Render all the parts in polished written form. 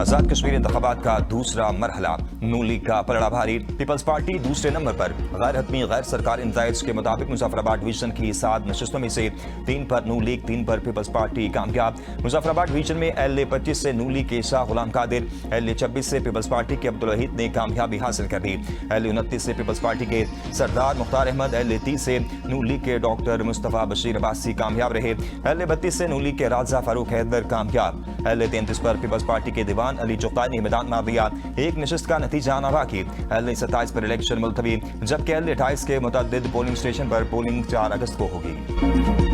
आजाद कश्मीर इंतखाबात का दूसरा मरहला, नून लीग का पलड़ा भारी। पीपल्स पार्टी दूसरे नंबर पर। गैर हतमी गैर सरकारी नताइज के मुताबिक मुजफ्फराबाद डिवीजन की 7 नशस्तों में से 3 पर नून लीग, 3 पर पीपल्स पार्टी कामयाब। मुजफ्फराबाद डिवीजन में LA 25 से नून लीग के शाह गुलाम कादिर, LA 26 से पीपल्स पार्टी के अब्दुल वहीद ने कामयाबी हासिल कर ली। LA 29 से पीपल्स पार्टी के सरदार मुख्तार अहमद, LA 30 से नून लीग के डॉक्टर मुस्तफा बशीर अब्बासी कामयाब रहे। LA 32 से नून लीग के राजा फारूक हैदर कामयाब। LA 33 पर पीपल्स पार्टी के दीवान अली चौकाई ने मैदान मार दिया। एक नशिस्त का नतीजा आना बाकी। LA 27 पर इलेक्शन मुलतवी, जबकि LA 28 के मुतअद्दिद पोलिंग स्टेशन पर पोलिंग 4 अगस्त को होगी।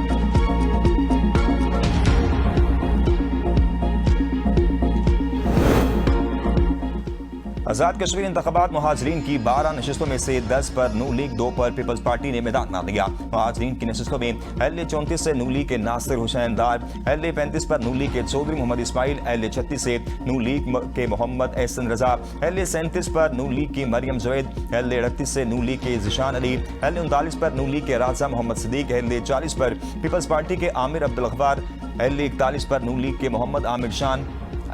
आजाद कश्मीर इंतखाबात मुहाजिरीन की 12 नशस्तों में से 10 पर नून लीग, 2 पर पीपल्स पार्टी ने मैदान मार दिया। मुहाजिरीन की नशस्तों में LA 34 से नून लीग के नासिर हुसैन दार, LA 35 पर नून लीग के चौधरी मोहम्मद इस्माइल, LA 36 से नून लीग के मोहम्मद एहसन रजा, LA 37 पर नून लीग की मरियम जवेद, LA 38 से नून लीग के जिशान अली, LA 39 पर नून लीग के राजा मोहम्मद सिद्दीक, LA 40 पर पीपल्स पार्टी के आमिर अब्दुल गफ्फार, LA 41 पर नून लीग के मोहम्मद आमिर शान,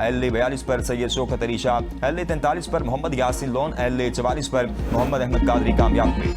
LA 42 पर सैयद शौकत अली शाह, LA 43 पर मोहम्मद यासिन लोन, LA 44 पर मोहम्मद अहमद कादरी कामयाब हुए।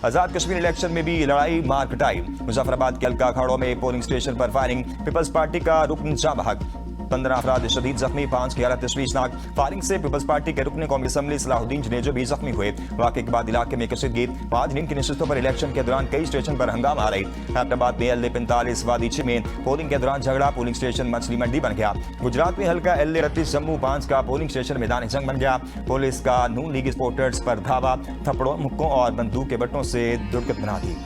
आजाद कश्मीर इलेक्शन में भी लड़ाई मार पिटाई। मुजफ्फराबाद के अलका अखाड़ों में पोलिंग स्टेशन पर फायरिंग, पीपल्स पार्टी का रुकन जाँ बहक, 15 अफराद शदीद जख्मी, 5 की हालत तशवीशनाक। फायरिंग से पीपल्स पार्टी के रुकन कौमी असम्बली सलाहुद्दीन जनेजो भी जख्मी हुए। वाक़े के बाद इलाके में कशीदगी। मुहाजिरीन की नशस्तों पर इलेक्शन के दौरान कई स्टेशन पर हंगामा आ रही। हैदराबाद में LA 45 वादी 6 में पोलिंग के दौरान झगड़ा, पोलिंग स्टेशन मछली मंडी बन गया। गुजरात में हल्का LA 38 जम्मू 5 का पोलिंग स्टेशन मैदान जंग बन गया। पुलिस का नून लीग सपोर्टर्स पर धावा, थप्पड़ों, मुक्कों और बंदूक के बट्टों से दुर्गत बना दी।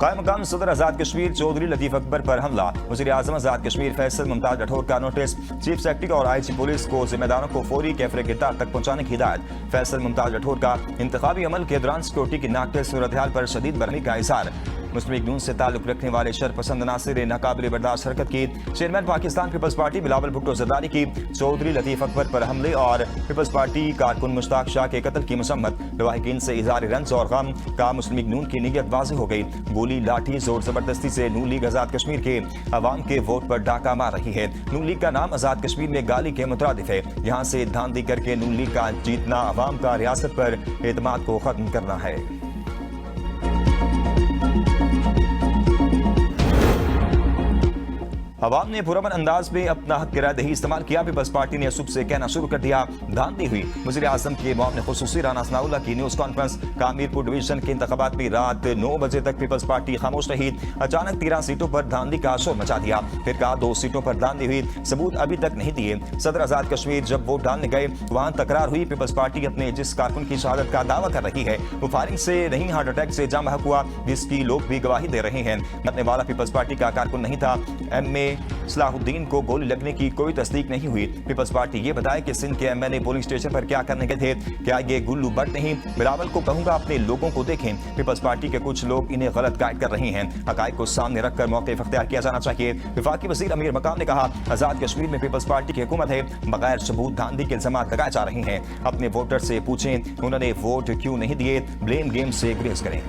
कायम मकाम सदर आजाद कश्मीर चौधरी लतीफ अकबर पर हमला। वज़ीर आज़म आजाद कश्मीर फैसल मुमताज राठौर का नोटिस। चीफ सेक्रेटरी और IG पुलिस को जिम्मेदारों को फौरी कैफरे गिरफ्तार तक पहुंचाने की हिदायत। फैसल मुमताज राठौर का इंतखाबी अमल के दौरान सिक्योरिटी की नाक़िस सूरत हाल पर शदीद बरहमी का इज़हार। मुस्लिम लीग नून से ताल्लुक रखने वाले शरपसंद नासिर ने नाकाबिल बर्दाश्त हरकत की। Chairman Pakistan peoples party Bilawal Bhutto Zardari की चौधरी लतीफ अकबर पर हमले और पीपल्स पार्टी कारकुन मुश्ताक शाह के कत्ल की मसम्मत। लवाहिकीन से इज़हार रंज और गम का मुस्लिम लीग नून की नीयत वाज़ेह हो गई। गोली, लाठी, जोर जबरदस्ती से नून लीग आजाद कश्मीर के अवाम के वोट पर डाका मार रही है। नून लीग का नाम आजाद कश्मीर में गाली के मुतरादिफ है। यहाँ से धांधली करके नून लीग का जीतना अवाम का रियासत पर एतमाद को खत्म करना है। अवाम ने पुरअमन अंदाज में अपना हक की रायदही इस्तेमाल किया। पीपल्स पार्टी ने सुबह से कहना शुरू कर दिया, धांधली हुई। वज़ीर आज़म के मुआविन खुसूसी राना सनाउल्लाह की न्यूज़ कॉन्फ्रेंस। कामीरपुर डिवीजन के इंतखाबात में रात 9 बजे तक पीपल्स पार्टी खामोश रही। अचानक 13 सीटों पर धांधली का शोर मचा दिया। फिर कहा 2 सीटों पर धांधली हुई, सबूत अभी तक नहीं दिए। सदर आजाद कश्मीर जब वोट डालने गए वहां तकरार हुई। पीपल्स पार्टी अपने जिस कारकुन की शहादत का दावा कर रही है वो फायरिंग से नहीं, हार्ट अटैक से जाम बहक हुआ, जिसकी लोग भी गवाही दे रहे हैं। मरने वाला पीपल्स पार्टी का कारकुन नहीं था। MA सलाहुद्दीन को गोली लगने की कोई तस्दीक नहीं हुई। पीपल्स पार्टी ये बताए कि सिंध के MLA पोलिंग स्टेशन पर क्या करने गए थे, क्या ये गुल्लू बट नहीं। बिलावल को कहूंगा अपने लोगों को देखें। पीपल्स पार्टी के कुछ लोग इन्हें गलत गाइड कर रहे हैं। हकायक को सामने रखकर मौक़िफ़ इख्तियार किया जाना चाहिए। वफाकी वज़ीर अमीर मकाम ने कहा, आजाद कश्मीर में पीपल्स पार्टी की हुकूमत है, बगैर सबूत धांधली के इल्ज़ामात लगाए जा रहे हैं। अपने वोटर से पूछें उन्होंने वोट क्यों नहीं दिए। ब्लेम गेम से गुरेज करें।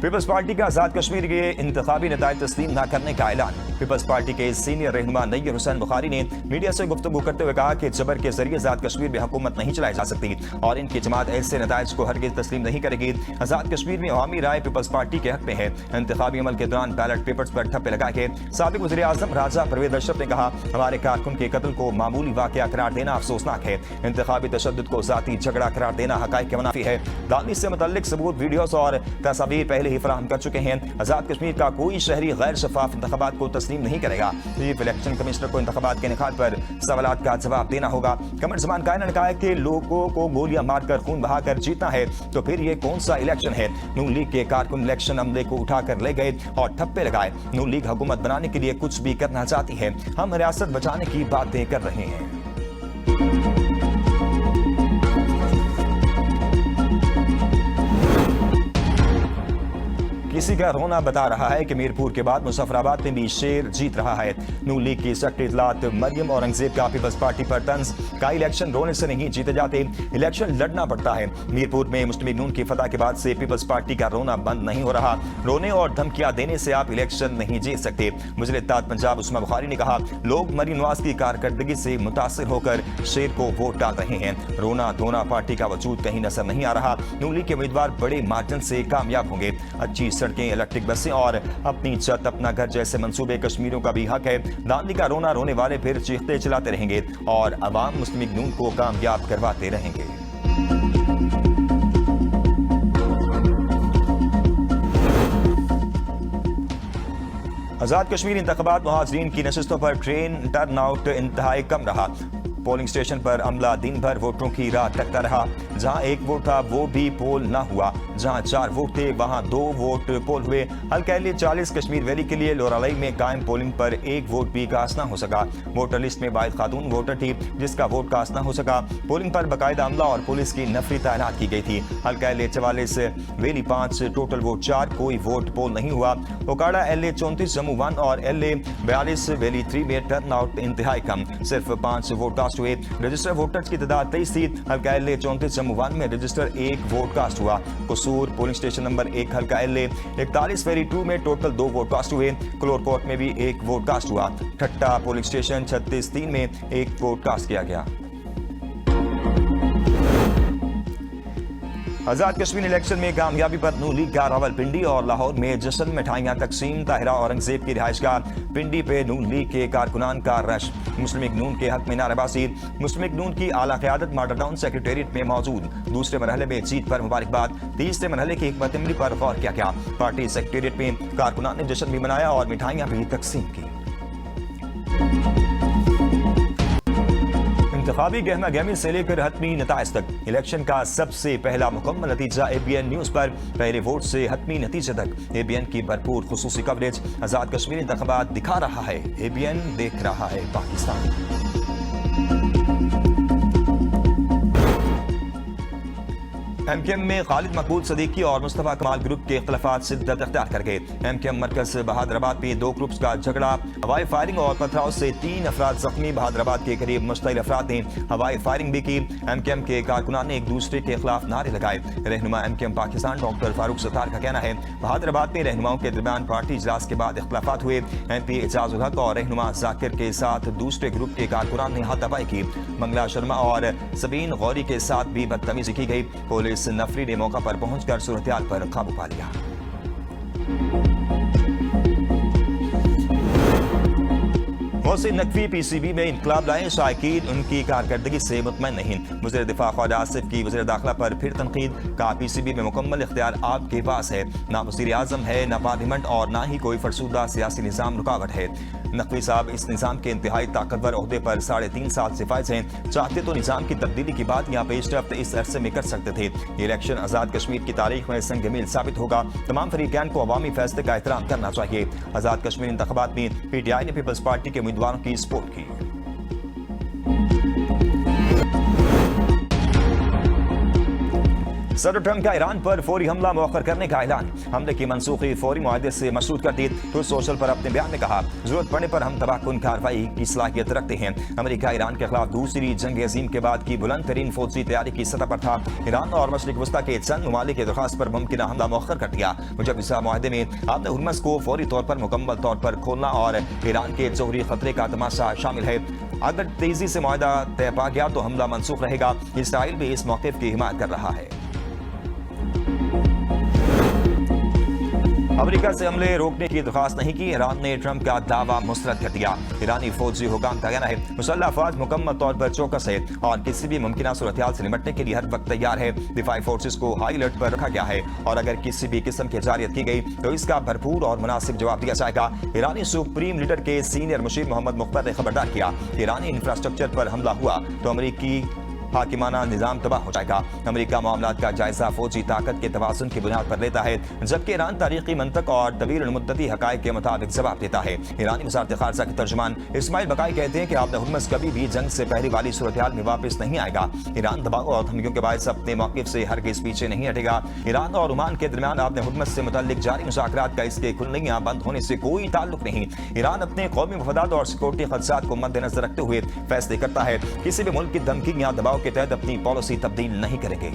पीपल्स पार्टी का आजाद कश्मीर के इंतखाबी नताइज तस्लीम न करने का ऐलान। पीपल्स पार्टी के सीनियर रहनुमा नय्यर हुसैन बुखारी ने मीडिया से गुफ्तगू करते हुए कहा कि जबर के जरिए आजाद कश्मीर में हुकूमत नहीं चलाई जा सकती और इनकी जमात ऐसे नताइज को हरगिज़ तस्लीम नहीं करेगी। आजाद कश्मीर में अवामी राय पीपल्स पार्टी के हक में है। इंतखाबी अमल के दौरान बैलेट पेपर्स पर ठप्पे लगाए गए। साबिक वज़ीर आज़म राजा परवेज अशरफ ने कहा, हमारे कारकुन के कत्ल को मामूली वाक़या करार देना अफसोसनाक है। इंतखाबी तशद्दुद को ज़ाती झगड़ा करार देना हक़ाइक़ के मुनाफी है। दानी से मुतल्लिक सबूत, वीडियोज़ और तस्वीर पहले ही फराहम कर चुके हैं। आजाद कश्मीर का कोई शहरी गैर शफाफ इंतखाबात को तस्लीम नहीं करेगा। चीफ इलेक्शन कमिश्नर को इंतखाबात के निकाल पर सवालात का जवाब देना होगा। कमर जमान कायना ने कहा कि लोगों को गोलियां मारकर खून बहाकर जीतना है तो फिर ये कौन सा इलेक्शन है। नून लीग के कारकुन इलेक्शन अमले को उठाकर ले गए और ठप्पे लगाए। नून लीग हुकूमत बनाने के लिए कुछ भी करना चाहती है। हम रियासत बचाने की बातें कर रहे हैं। किसी का रोना बता रहा है कि मीरपुर के बाद मुजफ्फराबाद में भी शेर जीत रहा है। नून लीग की सेक्रेटरी इतलात मरियम औरंगजेब का पीपल्स पार्टी पर तंज, का इलेक्शन रोने से नहीं जीते जाते, इलेक्शन लड़ना पड़ता है। मीरपुर में मुस्लिम लीग नून की फतह के बाद से पीपल्स पार्टी का रोना बंद नहीं हो रहा। रोने और धमकियां देने से आप इलेक्शन नहीं जीत सकते। वज़ीर इत्तेहाद पंजाब उस्मा बुखारी ने कहा, लोग मरीम नवाज की कारकर्दगी से मुतासिर होकर शेर को वोट डाल रहे हैं। रोना धोना पार्टी का वजूद कहीं नजर नहीं आ रहा। नून लीग के उम्मीदवार बड़े मार्जिन से कामयाब होंगे। अच्छी सड़कें, इलेक्ट्रिक बसें और अपनी छत अपना घर जैसे मंसूबे कश्मीरियों का भी हक है। दांडी का रोना रोने वाले फिर चीखते चलाते रहेंगे और अवाम मुस्लिम लीग नून को कामयाब करवाते रहेंगे। आजाद कश्मीर इंतखाबात मुहाजिरीन की नशिस्तों पर ट्रेन टर्न आउट इंतहाई कम रहा। पोलिंग स्टेशन पर अमला दिन भर वोटरों की राह तकता रहा। जहां एक वोट था वो भी पोल न हुआ। जहां 4 वोट थे वहां 2 वोट पोल हुए। हल्का 40 कश्मीर वैली के लिए लोरालई में कायम पोलिंग पर 1 वोट भी कास्ट न हो सका। वोटर लिस्ट में वाहिद खातून वोटर थी जिसका वोट कास्ट न हो सका। पोलिंग पर बाकायदा अमला और पुलिस की नफरी तैनात की गई थी। हल्का 44 वैली 5, टोटल वोट 4, कोई वोट पोल नहीं हुआ। ओकाड़ा LA 34, जम्मू 1 और LA 42 वैली 3 में टर्न आउट इंतहाई कम, सिर्फ 5 वोट कास्ट हुए। रजिस्टर वोटर्स की तादाद 23 थी। हल्का LA 34 जम्मू 1 में रजिस्टर 1 वोट कास्ट हुआ। कसूर पोलिंग स्टेशन नंबर 1 हल्का LA 41 फेरी 2 में टोटल 2 वोट कास्ट हुए। क्लोरकोट में भी 1 वोट कास्ट हुआ। ठट्टा पोलिंग स्टेशन 36-3 में 1 वोट कास्ट किया गया। आजाद कश्मीर इलेक्शन में कामयाबी पर नून लीग का रावलपिंडी और लाहौर में जश्न, मिठाइयां तकसीम। ताहिरा औरंगजेब की रिहाइशगाह पिंडी पे नून लीग के कारकुनान का रश। मुस्लिम लीग नून के हक में नारेबाजी। मुस्लिम लीग नून की आला क़यादत मॉडल टाउन सेक्रेटेरिएट में मौजूद। दूसरे मरहले में जीत पर मुबारकबाद। तीसरे मरहले की हिकमत अमली पर गौर किया गया। पार्टी सेक्रेटेरिएट में कारकुनान ने जश्न भी मनाया और मिठाइयां भी तकसीम की। इंतखाबी गहमा गहमी से लेकर हतमी नताइज तक इलेक्शन का सबसे पहला मुकम्मल नतीजा ABN न्यूज पर। पहले वोट से हतमी नतीजे तक ABN की भरपूर खुसूसी कवरेज। आजाद कश्मीर इंतखाबात दिखा रहा है, ABN देख रहा है पाकिस्तान। MKM में खालिद मकबूल सदीकी और मुस्तफा कमाल ग्रुप के इख्तिलाफात शिद्दत अख्तियार कर गए। MKM मरकज बहादराबाद में 2 ग्रुप्स का झगड़ा, हवाई फायरिंग और पथराव से 3 अफराद जख्मी। बहादराबाद के करीब मुश्तइल अफराद ने हवाई फायरिंग भी की। MKM के कारकुनान ने एक दूसरे के खिलाफ नारे लगाए। रहनुमा MKM पाकिस्तान डॉक्टर फारूक सत्तार का कहना है, बहादराबाद में रहनुमाओं के दरमियान पार्टी इजलास के बाद इख्तिलाफात हुए। MP एजाज उल हक और रहनुमा जाकिर के साथ दूसरे ग्रुप के कारकुनान ने हाथापाई की। मंगला शर्मा और सबीन गौरी के साथ भी बदतमीजी की गई। पुलिस नफरी ने मौका पर पहुंचकर सूरत-ए-हाल पर काबू पा लिया। मोहसिन नकवी PCB में इंकलाब लाए। शायकीन उनकी कारकर्दगी से मुतमईन नहीं। वज़ीर दिफा ख्वाजा आसिफ की वज़ीर दाखिला पर फिर तनकीद। का PCB में मुकम्मल इख्तियार आपके पास है। ना वज़ीर आज़म है, ना पार्लियामेंट और ना ही कोई फरसूदा सियासी निज़ाम रुकावट है। नकवी साहब इस निज़ाम के इंतहाई ताकतवर ओहदे पर 3.5 साल से फाइज हैं। चाहते तो निज़ाम की तब्दीली की बात यहाँ पेशरफ्त इस अरसे में कर सकते थे। ये इलेक्शन आज़ाद कश्मीर की तारीख में संग मील साबित होगा। तमाम फरीक़ैन को अवामी फैसले का एहतराम करना चाहिए। आज़ाद कश्मीर इंतखाबात में PTI ने पीपल्स पार्टी के उम्मीदवारों की सपोर्ट की। सदर ट्रंप का ईरान पर फौरी हमला मौखर करने का ऐलान। हमले की मनसूखी फौरी मुआहदे से मशरूत कर दी। ट्रूथ सोशल पर अपने बयान में कहा, जरूरत पड़ने पर हम तबाहकुन कार्रवाई की सलाहियत रखते हैं। अमेरिका ईरान के खिलाफ दूसरी जंग अजीम के बाद की बुलंद तरीन फौजी तैयारी की सतह पर था। ईरान और मशरिक वस्ता के चंद ममालिक की दरख्वास्त पर मुमकिन हमला मौखर कर दिया। मुजव्वज़ा मुआहदे में आपने हुर्मस को फौरी तौर पर मुकम्मल तौर पर खोलना और ईरान के जोहरी खतरे का तमाशा शामिल है। अगर तेजी से मुआहदा तय पा गया तो हमला मनसूख रहेगा। इसराइल भी इस मौक़िफ़ की हिमायत कर रहा है। अमेरिका से हमले रोकने की दरख्वास्त नहीं की। ईरान ने ट्रंप का दावा मुस्तरद कर दिया। ईरानी फौजी हुकाम का कहना है, मुसल्लह अफवाज मुकम्मल तौर पर चौकस है और किसी भी मुमकिन सूरत-ए-हाल से निपटने के लिए हर वक्त तैयार है। दिफाई फोर्सेस को हाई अलर्ट पर रखा गया है और अगर किसी भी किस्म की जारियत की गई तो इसका भरपूर और मुनासिब जवाब दिया जाएगा। ईरानी सुप्रीम लीडर के सीनियर मुशीर मोहम्मद मुख्तर ने खबरदार किया, ईरानी इंफ्रास्ट्रक्चर पर हमला हुआ तो अमेरिकी हाकिमाना निजाम तबाह हो जाएगा। अमेरिका मामलात का जायजा फौजी ताकत के तवाज़ुन की बुनियाद पर लेता है, जबकि ईरान तारीखी मंतक और तवील मुद्दती हकायक के मुताबिक जवाब देता है। ईरानी वज़ारत ख़ारजा के तर्जुमान इस्माइल बकाई कहते हैं कि आबद हुर्मुज़ कभी भी जंग से पहले वाली सूरत हाल में वापस नहीं आएगा। ईरान दबाव और धमकियों के बायस अपने मौक़िफ़ से हरगिज़ पीछे नहीं हटेगा। ईरान और ओमान के दरमियान आबद हुर्मुज़ से मुतल्लिक जारी मुज़ाकरात का इसके खुलनियाँ बंद होने से कोई ताल्लुक नहीं। ईरान अपने कौमी मफादात और सिक्योरिटी खदशात को मद्देनजर रखते हुए फैसले करता है, किसी भी मुल्क की धमकी या दबाव के तहत अपनी पॉलिसी तब्दील नहीं करेंगे।